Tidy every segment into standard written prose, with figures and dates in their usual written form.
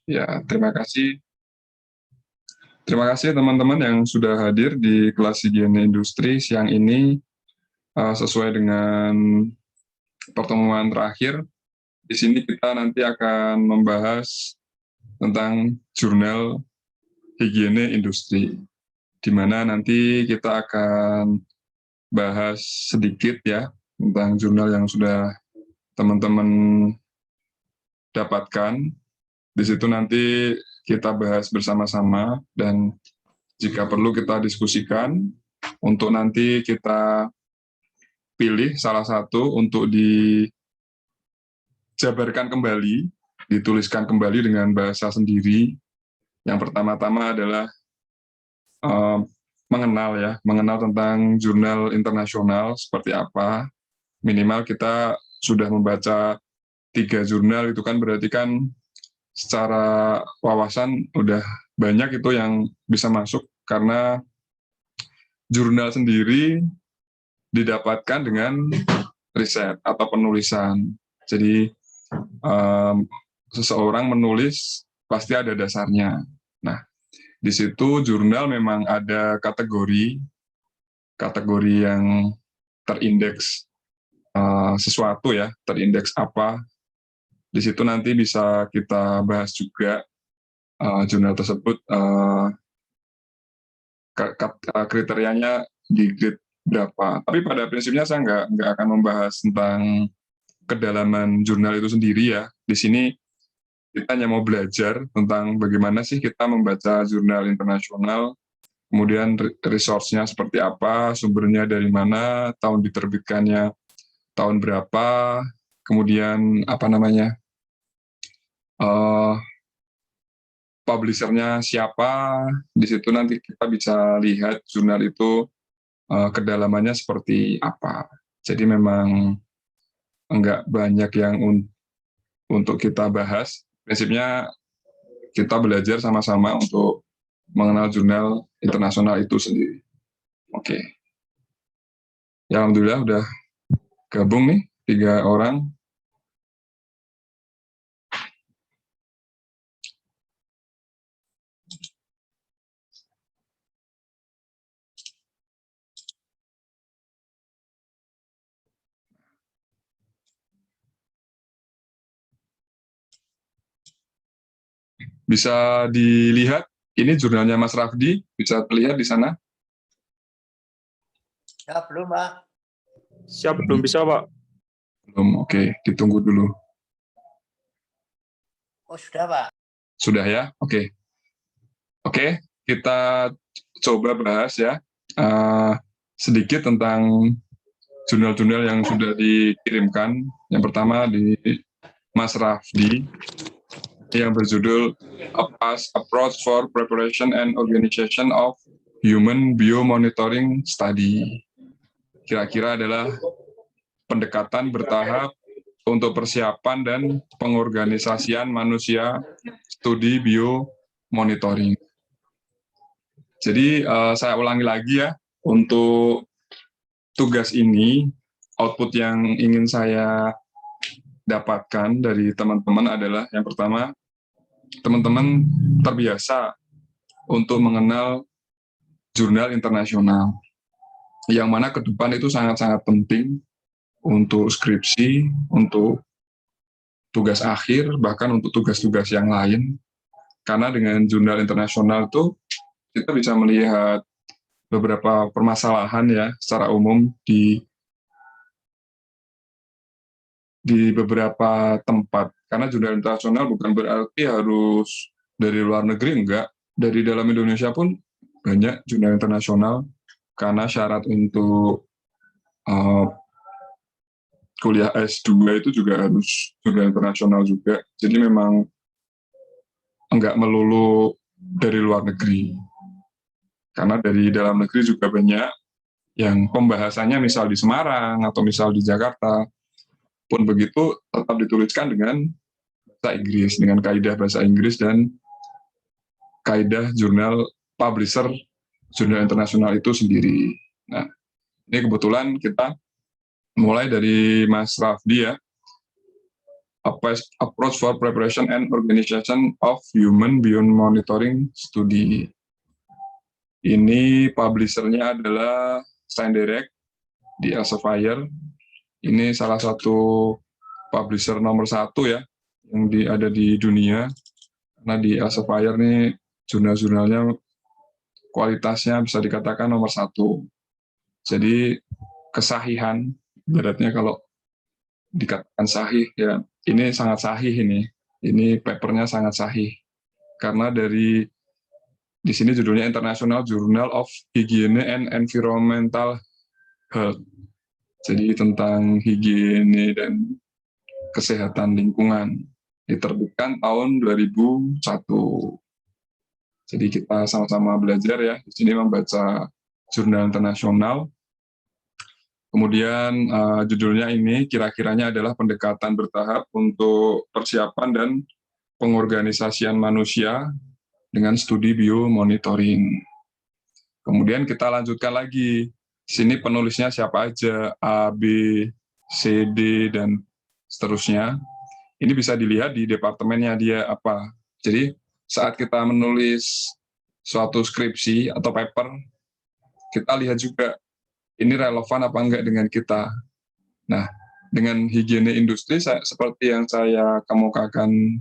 Ya, terima kasih. Terima kasih teman-teman yang sudah hadir di kelas higiene industri siang ini. Sesuai dengan pertemuan terakhir, di sini kita nanti akan membahas tentang jurnal higiene industri, di mana nanti kita akan bahas sedikit ya tentang jurnal yang sudah teman-teman dapatkan. Di situ nanti kita bahas bersama-sama dan jika perlu kita diskusikan untuk nanti kita pilih salah satu untuk dijabarkan kembali, dituliskan kembali dengan bahasa sendiri. Yang pertama-tama adalah mengenal tentang jurnal internasional seperti apa. Minimal kita sudah membaca 3 jurnal, itu kan berarti kan secara wawasan udah banyak itu yang bisa masuk, karena jurnal sendiri didapatkan dengan riset atau penulisan. Jadi seseorang menulis pasti ada dasarnya. Nah, di situ jurnal memang ada kategori yang terindeks sesuatu ya, terindeks apa. Di situ nanti bisa kita bahas juga jurnal tersebut kriterianya di grade berapa. Tapi pada prinsipnya saya nggak akan membahas tentang kedalaman jurnal itu sendiri ya. Di sini kita hanya mau belajar tentang bagaimana sih kita membaca jurnal internasional, kemudian resource-nya seperti apa, sumbernya dari mana, tahun diterbitkannya tahun berapa, kemudian publisher-nya siapa. Di situ nanti kita bisa lihat jurnal itu kedalamannya seperti apa. Jadi memang enggak banyak yang untuk kita bahas. Prinsipnya kita belajar sama-sama untuk mengenal jurnal internasional itu sendiri. Oke. Ya, alhamdulillah udah gabung nih 3 orang. Bisa dilihat, ini jurnalnya Mas Rafdi, bisa terlihat di sana? Ya, belum, Pak. Siap, belum bisa, Pak. Belum, oke. Ditunggu dulu. Oh, sudah, Pak. Sudah ya? Oke. Oke, kita coba bahas ya sedikit tentang jurnal-jurnal yang sudah dikirimkan. Yang pertama di Mas Rafdi, yang berjudul A Past Approach for Preparation and Organization of Human Biomonitoring Study. Kira-kira adalah pendekatan bertahap untuk persiapan dan pengorganisasian manusia studi biomonitoring. Jadi saya ulangi lagi ya, untuk tugas ini, output yang ingin saya dapatkan dari teman-teman adalah yang pertama, teman-teman terbiasa untuk mengenal jurnal internasional, yang mana ke depan itu sangat-sangat penting untuk skripsi, untuk tugas akhir, bahkan untuk tugas-tugas yang lain. Karena dengan jurnal internasional itu kita bisa melihat beberapa permasalahan ya secara umum di beberapa tempat. Karena jurnal internasional bukan berarti harus dari luar negeri, enggak. Dari dalam Indonesia pun banyak jurnal internasional, karena syarat untuk kuliah S2 itu juga harus jurnal internasional juga. Jadi memang enggak melulu dari luar negeri. Karena dari dalam negeri juga banyak yang pembahasannya misal di Semarang atau misal di Jakarta, pun begitu tetap dituliskan dengan bahasa Inggris, dengan kaidah bahasa Inggris dan kaidah jurnal publisher jurnal internasional itu sendiri. Nah, ini kebetulan kita mulai dari Mas Rafdi ya. approach for preparation and organization of human biome monitoring study. Ini publishernya adalah Sciendirect di Elsevier. Ini salah satu publisher nomor 1 ya, yang ada di dunia. Karena di Elsevier ini jurnal-jurnalnya kualitasnya bisa dikatakan nomor 1. Jadi kesahihan, beratnya kalau dikatakan sahih ya, ini sangat sahih ini papernya sangat sahih karena di sini judulnya International Journal of Hygiene and Environmental Health, jadi tentang higiene dan kesehatan lingkungan, diterbitkan tahun 2001. Jadi kita sama-sama belajar ya di sini membaca jurnal internasional. Kemudian judulnya ini kira-kiranya adalah pendekatan bertahap untuk persiapan dan pengorganisasian manusia dengan studi biomonitoring. Kemudian kita lanjutkan lagi. Di sini penulisnya siapa aja, A, B, C, D, dan seterusnya. Ini bisa dilihat di departemennya dia apa. Jadi saat kita menulis suatu skripsi atau paper, kita lihat juga ini relevan apa enggak dengan kita. Nah, dengan higiene industri, seperti yang saya kemukakan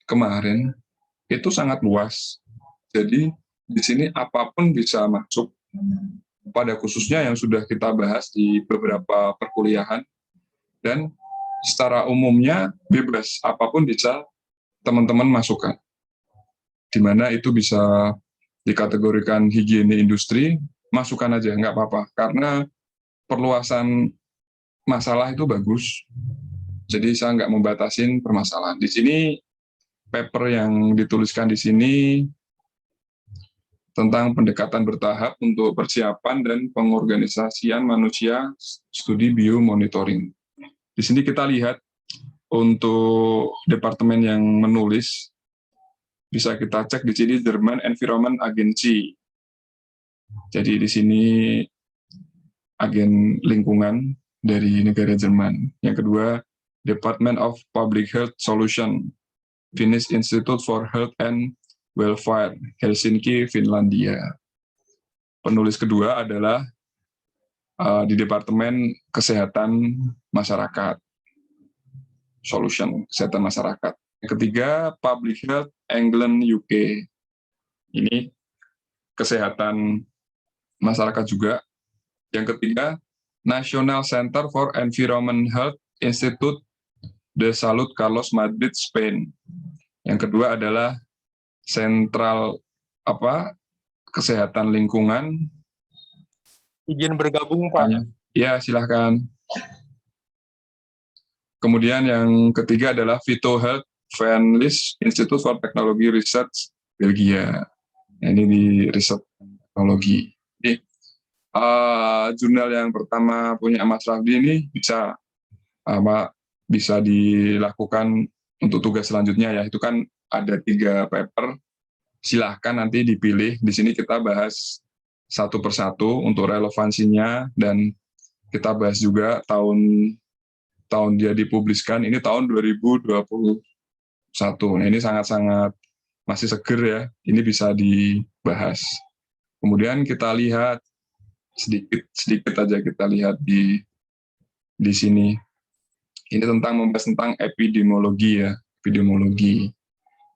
kemarin, itu sangat luas. Jadi, di sini apapun bisa masuk, pada khususnya yang sudah kita bahas di beberapa perkuliahan, dan secara umumnya bebas, apapun bisa teman-teman masukkan. Di mana itu bisa dikategorikan higiene industri, masukkan aja, nggak apa-apa. Karena perluasan masalah itu bagus. Jadi saya nggak membatasin permasalahan. Di sini paper yang dituliskan di sini tentang pendekatan bertahap untuk persiapan dan pengorganisasian manusia studi biomonitoring. Di sini kita lihat untuk departemen yang menulis, bisa kita cek di sini German Environment Agency. Jadi di sini agen lingkungan dari negara Jerman. Yang kedua, Department of Public Health Solution, Finnish Institute for Health and Welfare, Helsinki, Finlandia. Penulis kedua adalah di Departemen Kesehatan Masyarakat, Solution, Kesehatan Masyarakat. Yang ketiga, Public Health England, UK. Ini kesehatan masyarakat juga. Yang ketiga, National Center for Environment Health Institute de Salud Carlos Madrid, Spain. Yang kedua adalah Sentral Kesehatan Lingkungan. Izin bergabung, Pak. Ya, silahkan. Kemudian yang ketiga adalah Vito Health Venlis Institute for Technology Research, Belgia. Ini di riset teknologi. Jadi, jurnal yang pertama punya Mas Rafdi ini bisa dilakukan untuk tugas selanjutnya ya. Itu kan ada 3 paper. Silahkan nanti dipilih. Di sini kita bahas satu persatu untuk relevansinya, dan kita bahas juga tahun dia dipubliskan. Ini tahun 2021. Nah, ini sangat-sangat masih seger ya. Ini bisa dibahas. Kemudian kita lihat sedikit aja kita lihat di sini. Ini membahas tentang epidemiologi ya, epidemiologi.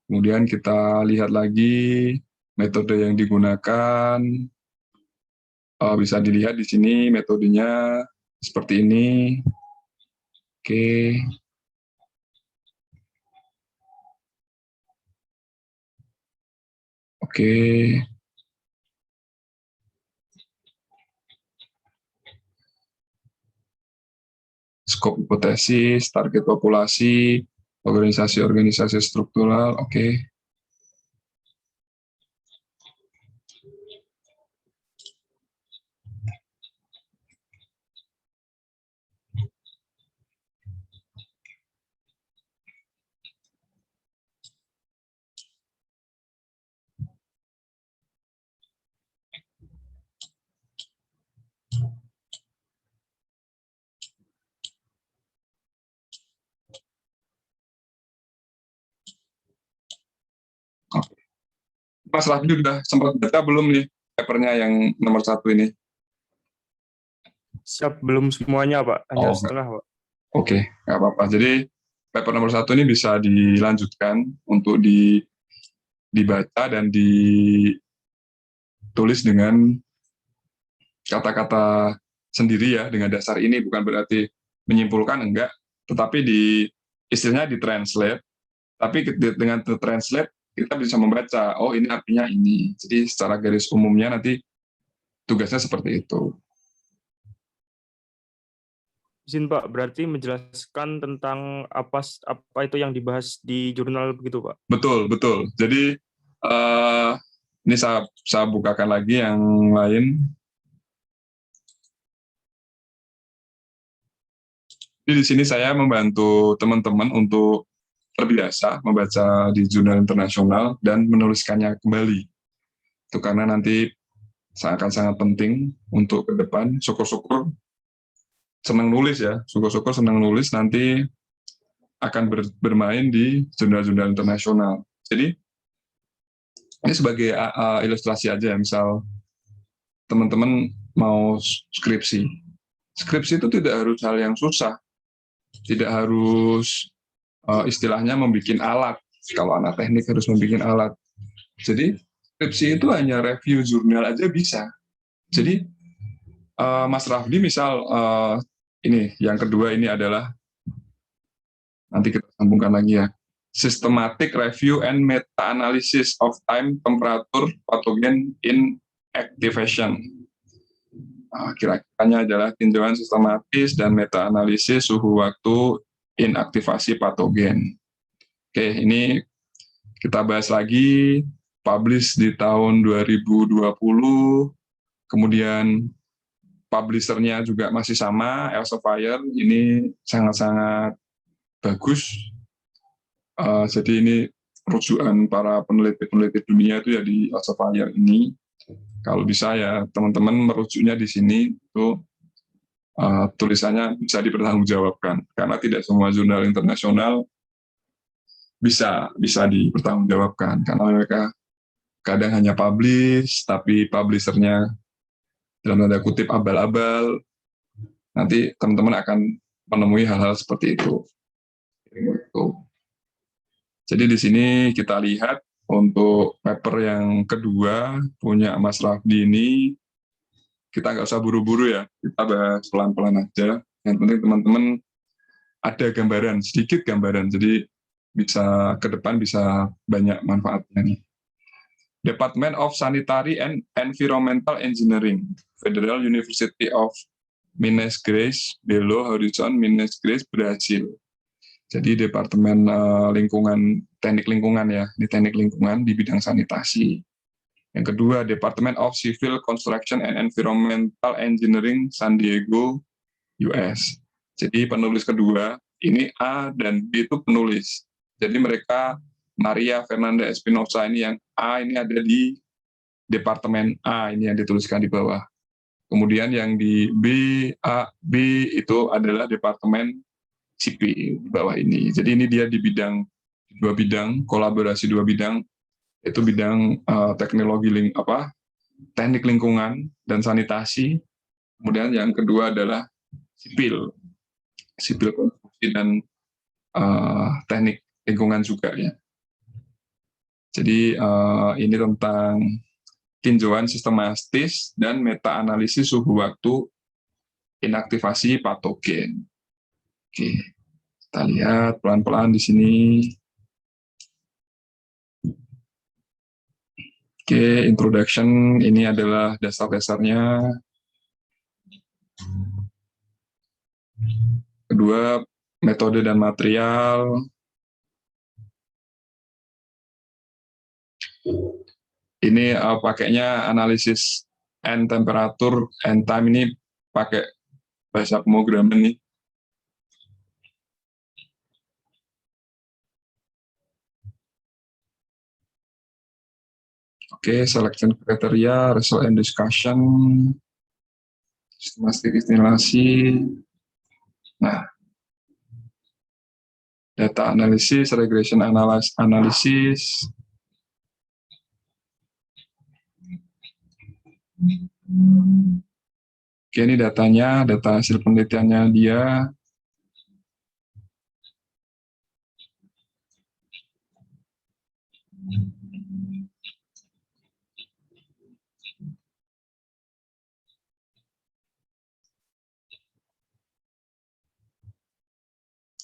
Kemudian kita lihat lagi metode yang digunakan. Bisa dilihat di sini metodenya seperti ini. Oke. Oke. Skop hipotesis, target populasi, organisasi struktural, oke. Oke. Mas Raffi udah sempat baca belum nih papernya yang nomor 1 ini? Siap, belum semuanya Pak, hanya Oh, setengah Pak. oke, nggak apa-apa. Jadi paper nomor 1 ini bisa dilanjutkan untuk dibaca dan ditulis dengan kata-kata sendiri ya, dengan dasar ini, bukan berarti menyimpulkan, enggak, tetapi istilahnya ditranslate, tapi dengan translate kita bisa membaca, oh ini artinya ini. Jadi secara garis umumnya nanti tugasnya seperti itu. Izin Pak, berarti menjelaskan tentang apa itu yang dibahas di jurnal begitu Pak? Betul, betul. Jadi ini saya bukakan lagi yang lain. Jadi di sini saya membantu teman-teman untuk terbiasa membaca di jurnal internasional dan menuliskannya kembali. Itu karena nanti akan sangat penting untuk ke depan. Syukur-syukur senang nulis ya, syukur-syukur senang nulis nanti akan bermain di jurnal-jurnal internasional. Jadi ini sebagai ilustrasi aja ya, misal teman-teman mau skripsi. Skripsi itu tidak harus hal yang susah, tidak harus istilahnya membuat alat. Kalau anak teknik harus membuat alat. Jadi skripsi itu hanya review jurnal aja bisa. Jadi Mas Rafdi misal ini yang kedua ini adalah nanti kita sambungkan lagi ya. Systematic review and meta-analysis of time temperature pathogen in activation. Kira-kiranya adalah tinjauan sistematis dan meta-analisis suhu waktu inaktivasi patogen. Oke, ini kita bahas lagi, publish di tahun 2020, kemudian publishernya juga masih sama, Elsevier, ini sangat-sangat bagus. Jadi ini rujukan para peneliti-peneliti dunia itu ya di Elsevier ini. Kalau bisa ya teman-teman merujuknya di sini itu tulisannya bisa dipertanggungjawabkan karena tidak semua jurnal internasional bisa dipertanggungjawabkan karena mereka kadang hanya publish tapi publishernya dalam tanda kutip abal-abal. Nanti teman-teman akan menemui hal-hal seperti itu. Jadi di sini kita lihat untuk paper yang kedua punya Mas Rafdi ini, kita nggak usah buru-buru ya, kita bahas pelan-pelan aja. Yang penting teman-teman ada gambaran, sedikit gambaran, jadi bisa ke depan bisa banyak manfaatnya nih. Department of Sanitary and Environmental Engineering, Federal University of Minas Gerais, Belo Horizon, Minas Gerais, Brasil. Jadi Departemen Lingkungan, Teknik Lingkungan ya, di Teknik Lingkungan di bidang sanitasi. Yang kedua, Department of Civil Construction and Environmental Engineering, San Diego, US. Jadi penulis kedua, ini A dan B itu penulis. Jadi mereka, Maria Fernanda Espinosa ini yang A ini ada di Departemen A, ini yang dituliskan di bawah. Kemudian yang di B, A, B itu adalah Departemen sipil di bawah ini. Jadi ini dia di dua bidang, kolaborasi dua bidang, itu bidang teknologi teknik lingkungan dan sanitasi. Kemudian yang kedua adalah sipil konstruksi dan teknik lingkungan juga ya. Jadi ini tentang tinjauan sistematis dan meta-analisis suhu waktu inaktivasi patogen. Oke, kita lihat pelan-pelan di sini. Oke, introduction ini adalah dasar-dasarnya. Kedua, metode dan material. Ini pakainya analisis and temperature and time, ini pakai bahasa pemrograman nih. Oke, selection criteria, result and discussion, sistematik instalasi. Nah, data analisis, regression analysis, Oke, ini datanya, data hasil penelitiannya dia.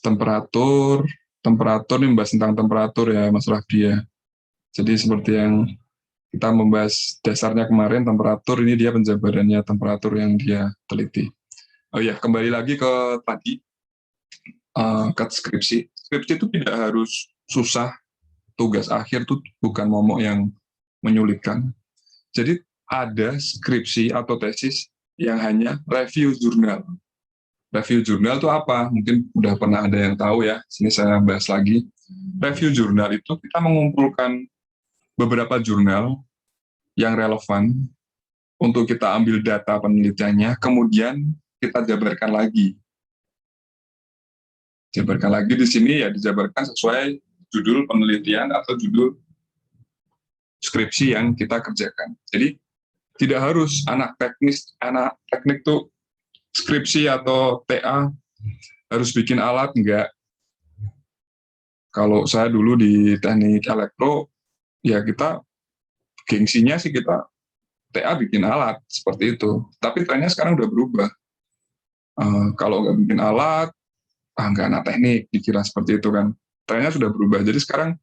Temperatur, ini membahas tentang temperatur ya, Mas Rafdi ya. Jadi seperti yang kita membahas dasarnya kemarin, temperatur, ini dia penjabarannya temperatur yang dia teliti. Oh ya, kembali lagi ke tadi, ke skripsi. Skripsi itu tidak harus susah, tugas akhir itu bukan momok yang menyulitkan. Jadi ada skripsi atau tesis yang hanya review jurnal. Review jurnal itu apa? Mungkin udah pernah ada yang tahu ya, sini saya bahas lagi. Review jurnal itu kita mengumpulkan beberapa jurnal yang relevan untuk kita ambil data penelitiannya, kemudian kita jabarkan lagi. Jabarkan lagi di sini ya dijabarkan sesuai judul penelitian atau judul skripsi yang kita kerjakan. Jadi tidak harus anak teknik tuh skripsi atau TA harus bikin alat, enggak. Kalau saya dulu di teknik elektro, ya kita gengsinya sih kita TA bikin alat seperti itu. Tapi trennya sekarang udah berubah. Kalau nggak bikin alat, nggak anak teknik, dikira seperti itu kan. Trennya sudah berubah. Jadi sekarang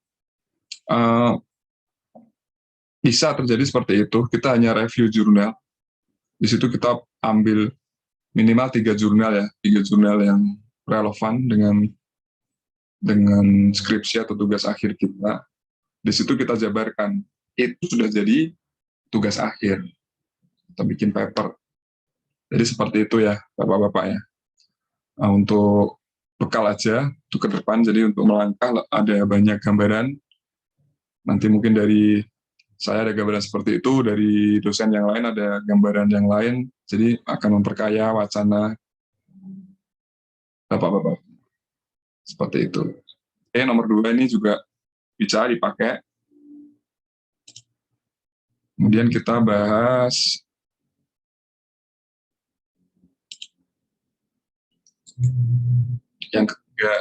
bisa terjadi seperti itu. Kita hanya review jurnal. Di situ kita ambil minimal 3 jurnal ya, 3 jurnal yang relevan dengan skripsi atau tugas akhir kita. Di situ kita jabarkan. Itu sudah jadi tugas akhir. Kita bikin paper. Jadi seperti itu ya, Bapak-Bapak ya. Nah, untuk bekal aja, untuk ke depan, jadi untuk melangkah ada banyak gambaran. Nanti mungkin dari saya ada gambaran seperti itu, dari dosen yang lain ada gambaran yang lain, jadi akan memperkaya wacana Bapak-Bapak. Seperti itu. Oke, nomor 2 ini juga bisa dipakai. Kemudian kita bahas yang ketiga.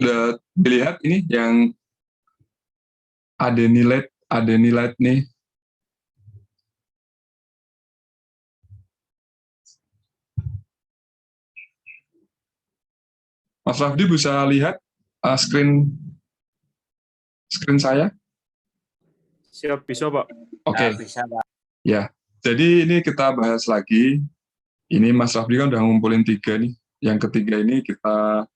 Sudah dilihat ini yang adenilate nih. Mas Rafdi bisa lihat screen saya? Siap, bisa Pak. Oke. Bisa, Pak. Ya, jadi ini kita bahas lagi. Ini Mas Rafdi kan udah ngumpulin 3 nih. Yang ketiga ini kita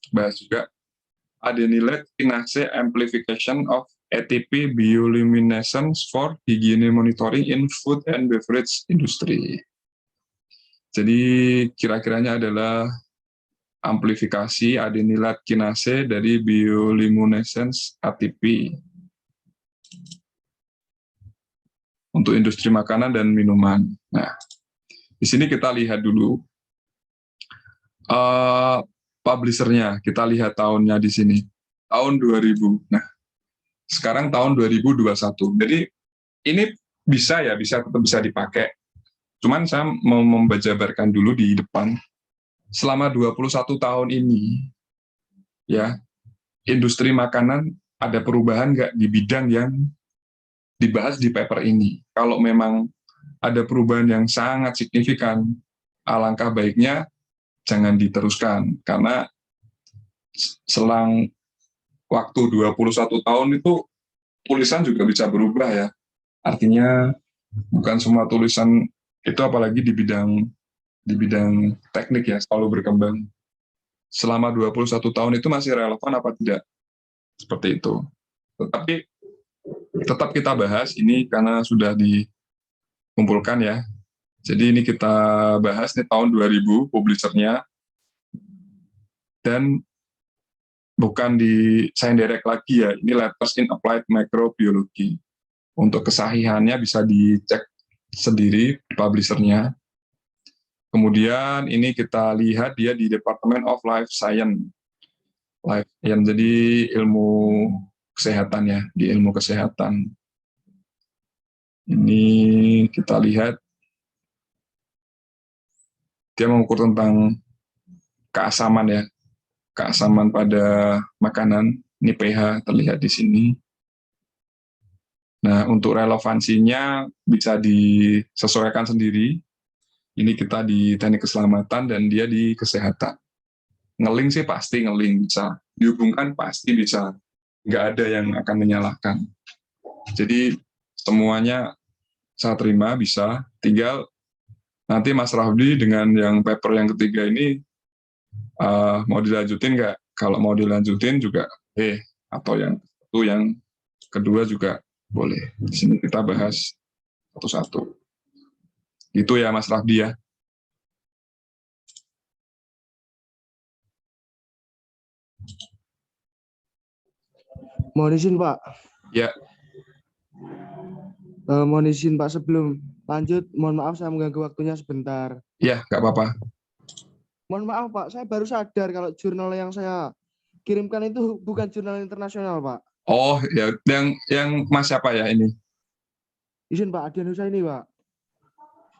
bahas juga. Adenylate kinase amplification of ATP bioluminescence for hygiene monitoring in food and beverage industry. Jadi kira-kiranya adalah amplifikasi adenylate kinase dari bioluminescence ATP untuk industri makanan dan minuman. Nah, di sini kita lihat dulu publishernya, kita lihat tahunnya di sini, tahun 2000. Nah, sekarang tahun 2021. Jadi ini bisa tetap bisa dipakai. Cuman saya mau membajabarkan dulu di depan. Selama 21 tahun ini, ya, industri makanan ada perubahan nggak di bidang yang dibahas di paper ini? Kalau memang ada perubahan yang sangat signifikan, alangkah baiknya jangan diteruskan, karena selang waktu 21 tahun itu tulisan juga bisa berubah ya. Artinya bukan semua tulisan itu, apalagi di bidang teknik ya, selalu berkembang. Selama 21 tahun itu masih relevan apa tidak? Seperti itu. Tetapi tetap kita bahas ini karena sudah dikumpulkan ya. Jadi ini kita bahas nih tahun 2000 publishernya, dan bukan di Science Direct lagi ya, ini Letters in Applied Microbiology. Untuk kesahihannya bisa dicek sendiri publishernya. Kemudian ini kita lihat dia di Department of Life Science. Yang jadi ilmu kesehatan ya, di ilmu kesehatan. Ini kita lihat dia mengukur tentang keasaman ya, keasaman pada makanan. Ini pH terlihat di sini. Nah, untuk relevansinya bisa disesuaikan sendiri. Ini kita di teknik keselamatan dan dia di kesehatan. Ngeling sih pasti ngeling bisa, dihubungkan pasti bisa, nggak ada yang akan menyalahkan. Jadi semuanya saya terima bisa, tinggal nanti Mas Rafdi dengan yang paper yang ketiga ini mau dilanjutin nggak? Kalau mau dilanjutin juga atau yang kedua juga boleh. Di sini kita bahas satu-satu. Itu ya Mas Rafdi ya. Mohon izin Pak. Ya. Mohon izin Pak, sebelum lanjut, mohon maaf saya mengganggu waktunya sebentar. Ya, nggak apa-apa. Mohon maaf Pak, saya baru sadar kalau jurnal yang saya kirimkan itu bukan jurnal internasional Pak. Oh ya, yang Mas siapa ya ini? Izin Pak, Adian Husaini Pak.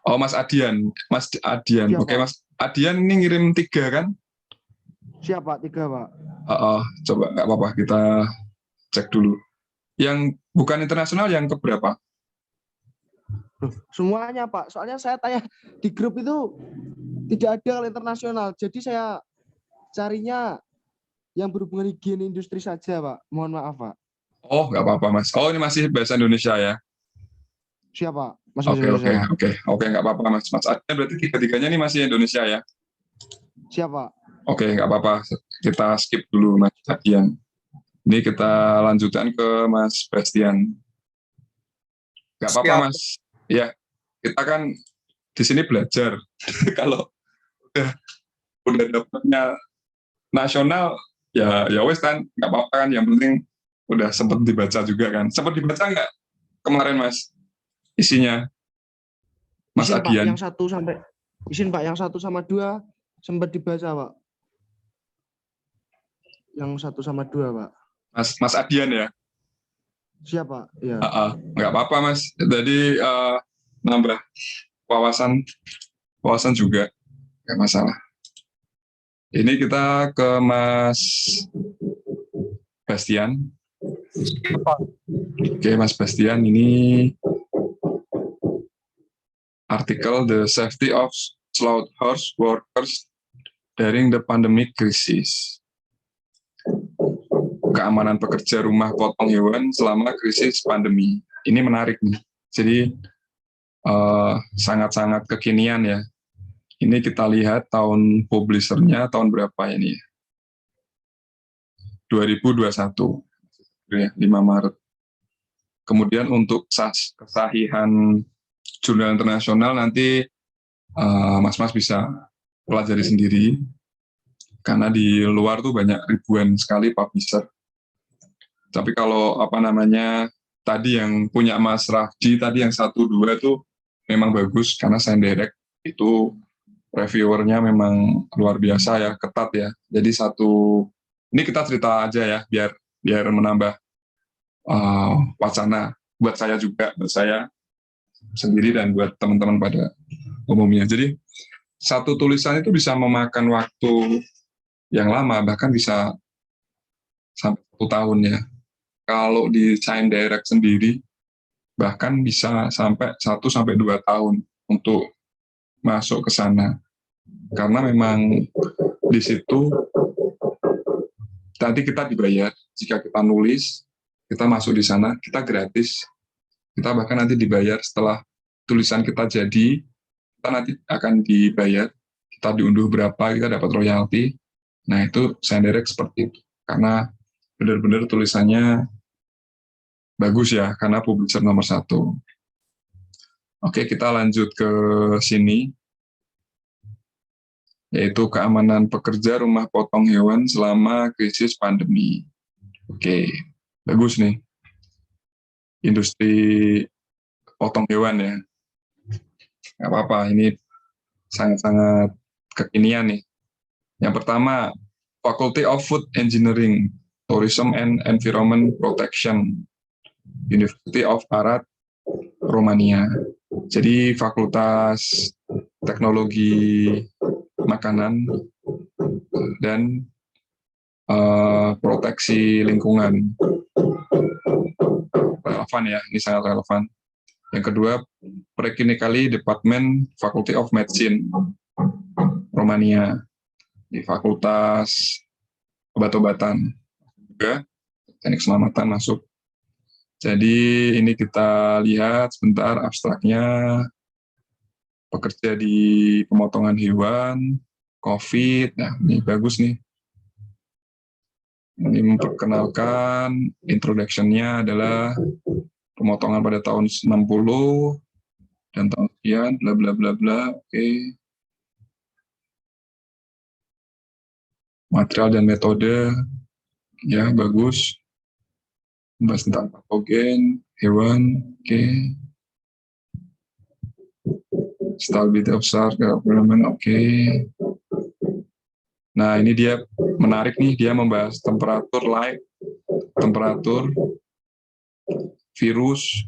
Oh Mas Adian, Siapa? Oke Mas Adian ini ngirim 3 kan? Siapa? 3 Pak. Coba nggak apa-apa kita cek dulu. Yang bukan internasional yang keberapa? Semuanya Pak, soalnya saya tanya di grup itu tidak ada kalau internasional, jadi saya carinya yang berhubungan higiene industri saja Pak. Mohon maaf Pak. Oh nggak apa-apa Mas. Oh ini masih bahasa Indonesia ya? Siapa? Mas Oke nggak apa-apa Mas. Mas Adian berarti 3-3-nya ini masih Indonesia ya? Siapa? Oke nggak apa-apa. Kita skip dulu Mas Adian. Ini kita lanjutkan ke Mas Bastian. Nggak apa-apa Mas. Ya, kita kan di sini belajar. Kalau udah dapatnya nasional, ya wes kan, nggak apa-apa kan. Yang penting udah sempat dibaca juga kan. Sempat dibaca nggak kemarin Mas isinya? Mas Izin, Adian. Pak, yang 1 sama 2 sempat dibaca Pak. Yang 1 sama 2 Pak. Mas Adian ya? Siapa? Ya. Nggak apa-apa Mas. Jadi nambah wawasan juga, nggak masalah. Ini kita ke Mas Bastian. Oke Mas Bastian, ini artikel The Safety of Slaughterhouse Workers During the Pandemic Crisis. Keamanan pekerja rumah potong hewan selama krisis pandemi. Ini menarik nih. Jadi sangat-sangat kekinian ya. Ini kita lihat tahun publishernya tahun berapa ini? 2021, ya, 5 Maret. Kemudian untuk kesahihan jurnal internasional nanti Mas-mas bisa pelajari sendiri, karena di luar tuh banyak ribuan sekali publisher. Tapi kalau tadi yang punya Mas Rafdi tadi yang 1-2 itu memang bagus, karena Science Direct itu reviewernya memang luar biasa ya, ketat ya. Jadi ini kita cerita aja ya, biar menambah wacana buat saya juga, buat saya sendiri dan buat teman-teman pada umumnya. Jadi satu tulisan itu bisa memakan waktu yang lama, bahkan bisa sampai 1 tahun ya. Kalau di Science Direct sendiri, bahkan bisa sampai 1-2 tahun untuk masuk ke sana. Karena memang di situ nanti kita dibayar. Jika kita nulis, kita masuk di sana, kita gratis. Kita bahkan nanti dibayar setelah tulisan kita jadi, kita nanti akan dibayar. Kita diunduh berapa, kita dapat royalti. Nah itu Science Direct seperti itu. Karena benar-benar tulisannya bagus ya, karena publisher nomor 1. Oke, kita lanjut ke sini, yaitu keamanan pekerja rumah potong hewan selama krisis pandemi. Oke, bagus nih. Industri potong hewan ya. Nggak apa-apa, ini sangat-sangat kekinian nih. Yang pertama, Faculty of Food Engineering, Tourism and Environment Protection, University of Arad, Romania. Jadi Fakultas Teknologi Makanan dan Proteksi Lingkungan. Relevan ya, ini sangat relevan. Yang kedua, Preclinically Department, Faculty of Medicine, Romania, di Fakultas Obat-obatan. Juga teknik keselamatan masuk. Jadi ini kita lihat sebentar abstraknya, pekerja di pemotongan hewan, COVID, nah ini bagus nih. Ini memperkenalkan, introduction-nya adalah pemotongan pada tahun 60 dan tahun sekian, bla bla bla bla, oke. Material dan metode, ya bagus. Membahas tentang patogen, hewan, oke. Stability of SARS, oke. Nah ini dia menarik nih, dia membahas temperatur light, temperatur, virus.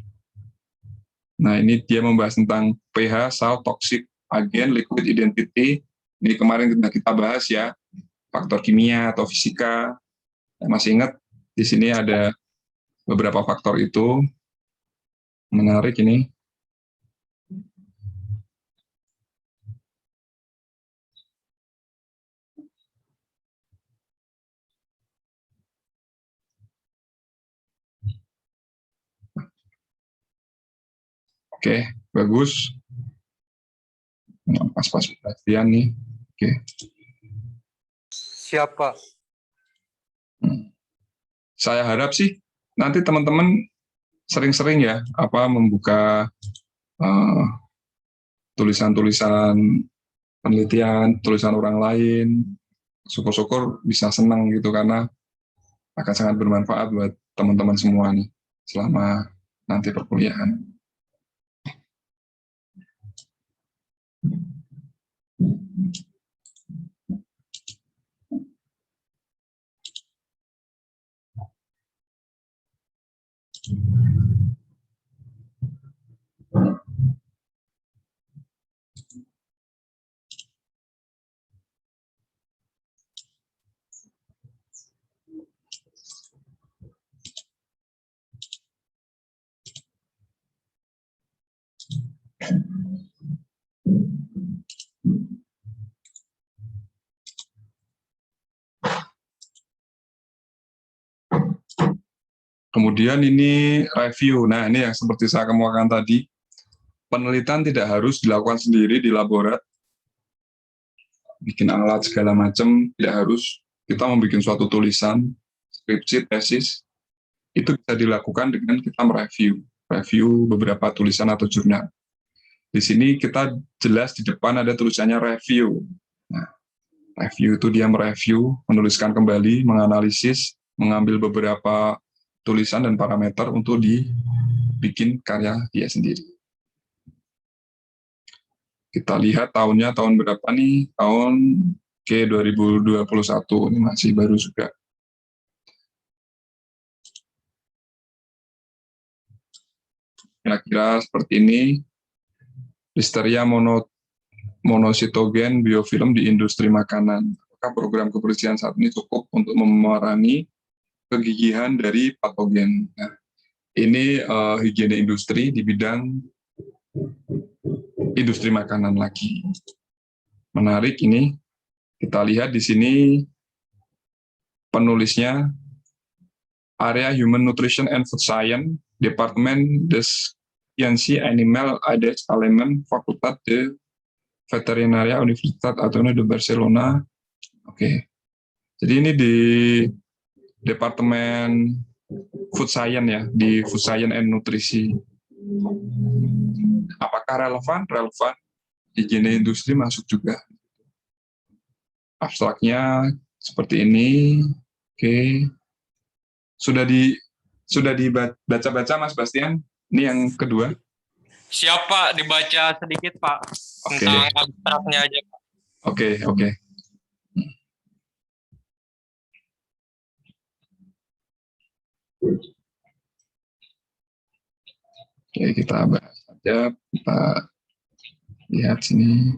Nah ini dia membahas tentang pH, salt, toxic, agen, liquid identity. Ini kemarin kita bahas ya, faktor kimia atau fisika. Masih ingat di sini ada beberapa faktor itu. Menarik ini. Oke, bagus. Pas-pas perhatian nih. Oke. Siapa? Saya harap sih nanti teman-teman sering-sering ya membuka tulisan-tulisan penelitian, tulisan orang lain. Syukur-syukur bisa senang gitu karena akan sangat bermanfaat buat teman-teman semua nih selama nanti perkuliahan. Kemudian ini review. Nah, ini yang seperti saya kemukakan tadi, penelitian tidak harus dilakukan sendiri di laborat, bikin alat segala macam, tidak harus. Kita membuat suatu tulisan, skripsi, tesis, itu bisa dilakukan dengan kita review beberapa tulisan atau jurnal. Di sini kita jelas di depan ada tulisannya review. Nah, review itu dia mereview, menuliskan kembali, menganalisis, mengambil beberapa tulisan dan parameter untuk dibikin karya dia sendiri. Kita lihat tahunnya tahun berapa nih? Tahun 2021, ini masih baru juga. Kira-kira seperti ini. Listeria monositogen biofilm di industri makanan. Apakah program kebersihan saat ini cukup untuk memerangi kegigihan dari patogen? Nah, ini higiene industri di bidang industri makanan lagi. Menarik ini. Kita lihat di sini penulisnya Area Human Nutrition and Food Science, Departemen des Sciences Animal Aides Element, Fakultas de Veterinaria Universitat Autònoma de Barcelona. Oke. Jadi ini di Departemen Food Science ya, di Food Science and Nutrisi. Apakah relevan? Relevan. Higiene industri masuk juga. Abstraknya seperti ini. Oke. Sudah dibaca-baca Mas Bastian? Ini yang kedua. Siap Pak, dibaca sedikit Pak Oke. tentang abstraknya aja Pak. Oke. Oke, kita bahas saja. Kita lihat sini.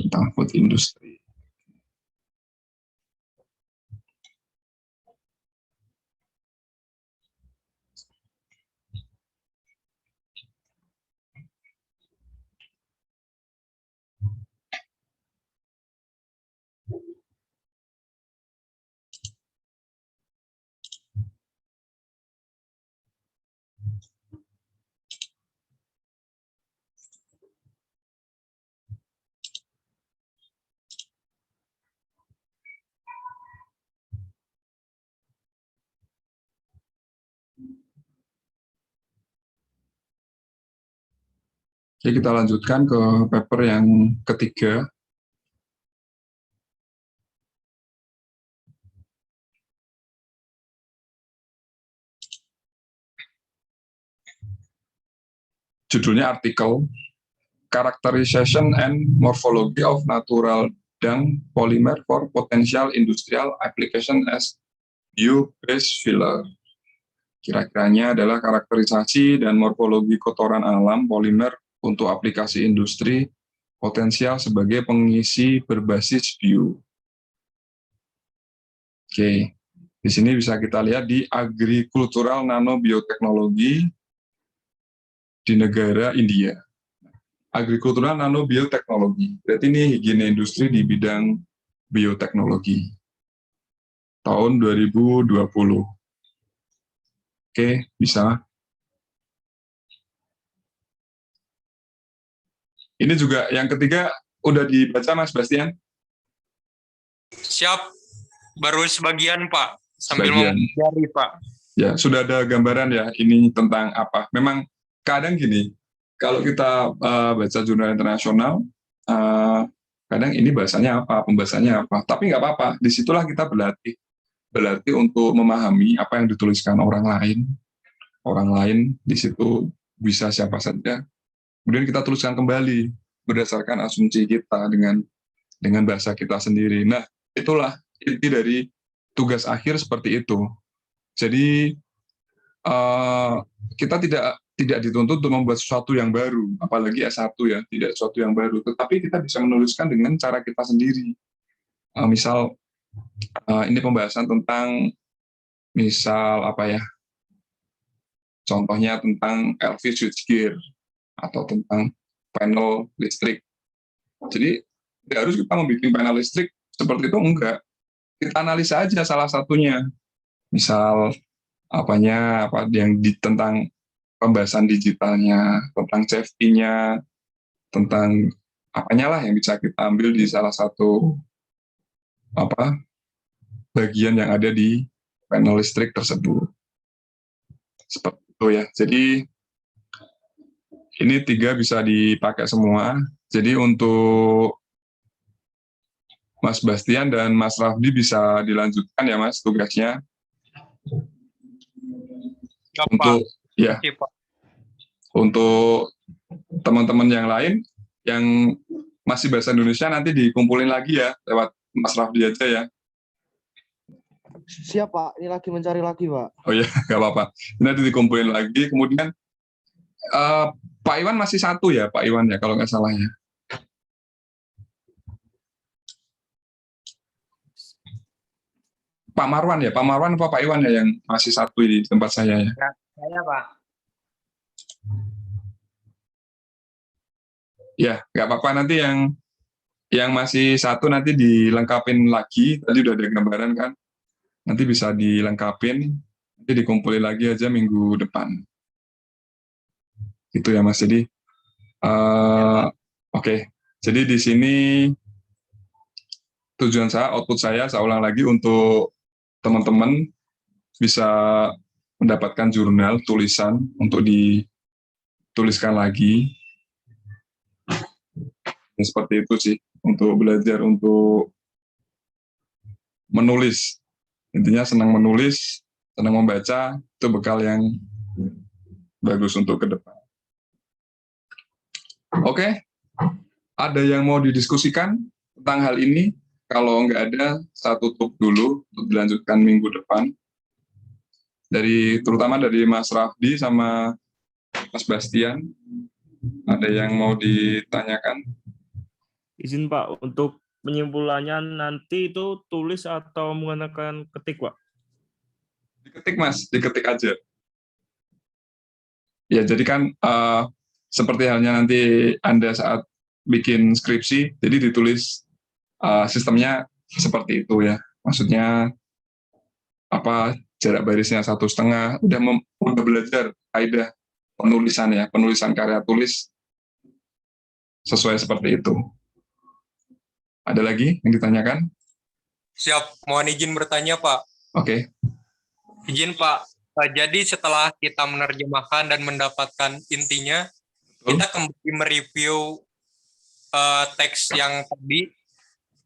Tentang food industry. Oke, kita lanjutkan ke paper yang ketiga. Judulnya artikel Characterization and Morphology of Natural Dung Polymer for Potential Industrial Application as Bio-based Filler. Kira-kiranya adalah karakterisasi dan morfologi kotoran alam polimer untuk aplikasi industri potensial sebagai pengisi berbasis bio. Oke, di sini bisa kita lihat di agrikultural nanobioteknologi di negara India. Agrikultural nanobioteknologi, berarti ini higiene industri di bidang bioteknologi. Tahun 2020. Oke, bisa. Ini juga yang ketiga udah dibaca Mas Bastian? Siap, baru sebagian Pak, sambil Sebagian. mempelajari Pak. Ya, sudah ada gambaran ya ini tentang apa. Memang kadang gini, kalau kita baca jurnal internasional, kadang ini bahasanya apa, pembahasannya apa. Tapi nggak apa-apa, disitulah kita berlatih untuk memahami apa yang dituliskan orang lain. Orang lain di situ bisa siapa saja. Kemudian kita tuliskan kembali berdasarkan asumsi kita dengan bahasa kita sendiri. Nah, itulah inti dari tugas akhir seperti itu. Jadi kita tidak dituntut untuk membuat sesuatu yang baru, apalagi S1 ya, tidak sesuatu yang baru. Tetapi kita bisa menuliskan dengan cara kita sendiri. Misal ini pembahasan tentang misal apa ya? Contohnya tentang LV switchgear atau tentang panel listrik. Jadi tidak harus kita membuat panel listrik seperti itu, enggak. Kita analisa aja salah satunya. Misal apa yang tentang pembahasan digitalnya, tentang safety-nya, tentang apanya lah yang bisa kita ambil di salah satu bagian yang ada di panel listrik tersebut. Seperti itu ya. Jadi ini 3 bisa dipakai semua. Jadi untuk Mas Bastian dan Mas Rafdi bisa dilanjutkan ya Mas tugasnya. Siap, Untuk Pak. ya, Siap, Pak. untuk teman-teman yang lain yang masih bahasa Indonesia nanti dikumpulin lagi ya lewat Mas Rafdi aja ya. Siap Pak, ini lagi mencari lagi Pak. Oh ya, nggak apa-apa. Nanti dikumpulin lagi. Kemudian Pak Iwan masih 1 ya, Pak Iwan ya kalau nggak salah ya. Pak Marwan ya, Pak Marwan apa Pak Iwan ya yang masih 1 di tempat saya ya. Saya Pak. Ya, nggak apa-apa, nanti yang masih 1 nanti dilengkapin lagi. Tadi udah ada gambaran kan, nanti bisa dilengkapin, nanti dikumpulin lagi aja minggu depan. Itu ya Mas. Jadi oke. Jadi di sini tujuan saya, output saya ulang lagi untuk teman-teman bisa mendapatkan jurnal tulisan untuk dituliskan lagi. Ya, seperti itu sih, untuk belajar untuk menulis. Intinya senang menulis, senang membaca, itu bekal yang bagus untuk ke depan. Oke, ada yang mau didiskusikan tentang hal ini? Kalau nggak ada, saya tutup dulu untuk dilanjutkan minggu depan. Terutama dari Mas Rafdi sama Mas Bastian, ada yang mau ditanyakan? Izin Pak, untuk penyimpulannya nanti itu tulis atau menggunakan ketik, Pak? Diketik Mas, diketik aja. Ya, jadi kan seperti halnya nanti Anda saat bikin skripsi, jadi ditulis sistemnya seperti itu ya. Maksudnya apa jarak barisnya 1,5, udah belajar kaidah penulisan ya, penulisan karya tulis sesuai seperti itu. Ada lagi yang ditanyakan? Siap, mohon izin bertanya, Pak. Oke. Izin, Pak. Jadi setelah kita menerjemahkan dan mendapatkan intinya, kita kembali mereview teks yang tadi,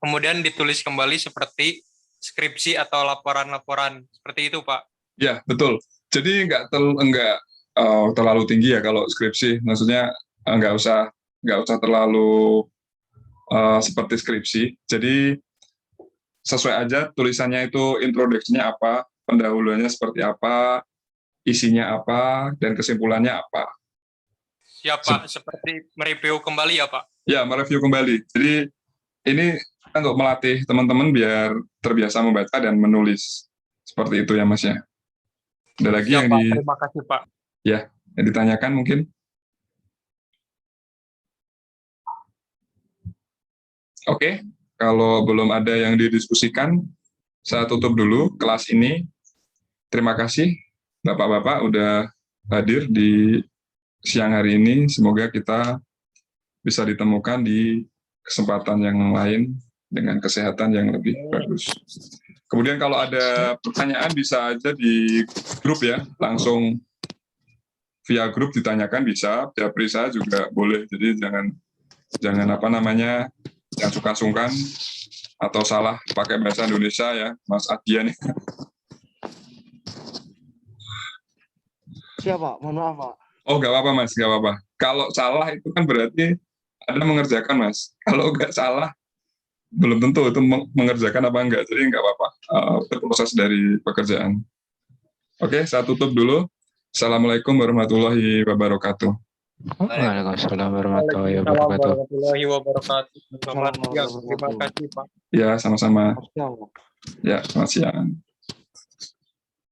kemudian ditulis kembali seperti skripsi atau laporan-laporan. Seperti itu, Pak. Ya, betul. Jadi nggak terlalu tinggi ya kalau skripsi. Maksudnya nggak usah terlalu seperti skripsi. Jadi sesuai aja tulisannya itu introduksinya apa, pendahuluannya seperti apa, isinya apa, dan kesimpulannya apa. Siap, Pak. Seperti mereview kembali ya, Pak? Ya, mereview kembali. Jadi ini untuk melatih teman-teman biar terbiasa membaca dan menulis. Seperti itu ya, Mas ya. Ada lagi Siap, yang Pak. Terima kasih, Pak. yang ditanyakan mungkin? Oke, kalau belum ada yang didiskusikan, saya tutup dulu kelas ini. Terima kasih Bapak-Bapak udah hadir di siang hari ini. Semoga kita bisa ditemukan di kesempatan yang lain dengan kesehatan yang lebih bagus. Kemudian kalau ada pertanyaan bisa aja di grup ya, langsung via grup ditanyakan bisa, japri saya juga boleh. Jadi jangan jangan sungkan-sungkan atau salah pakai bahasa Indonesia ya, Mas Adian. Siap, Pak. Mohon maaf, Pak. Oh, nggak apa-apa, Mas, nggak apa-apa. Kalau salah itu kan berarti Anda mengerjakan, Mas. Kalau nggak salah, belum tentu itu mengerjakan apa enggak. Jadi nggak apa-apa. Itu proses dari pekerjaan. Oke, saya tutup dulu. Assalamualaikum warahmatullahi wabarakatuh. Waalaikumsalam warahmatullahi wabarakatuh. Warahmatullahi wabarakatuh. Selamat siang. Terima kasih, Pak. Ya, sama-sama. Siap, Pak. Ya, selamat siang.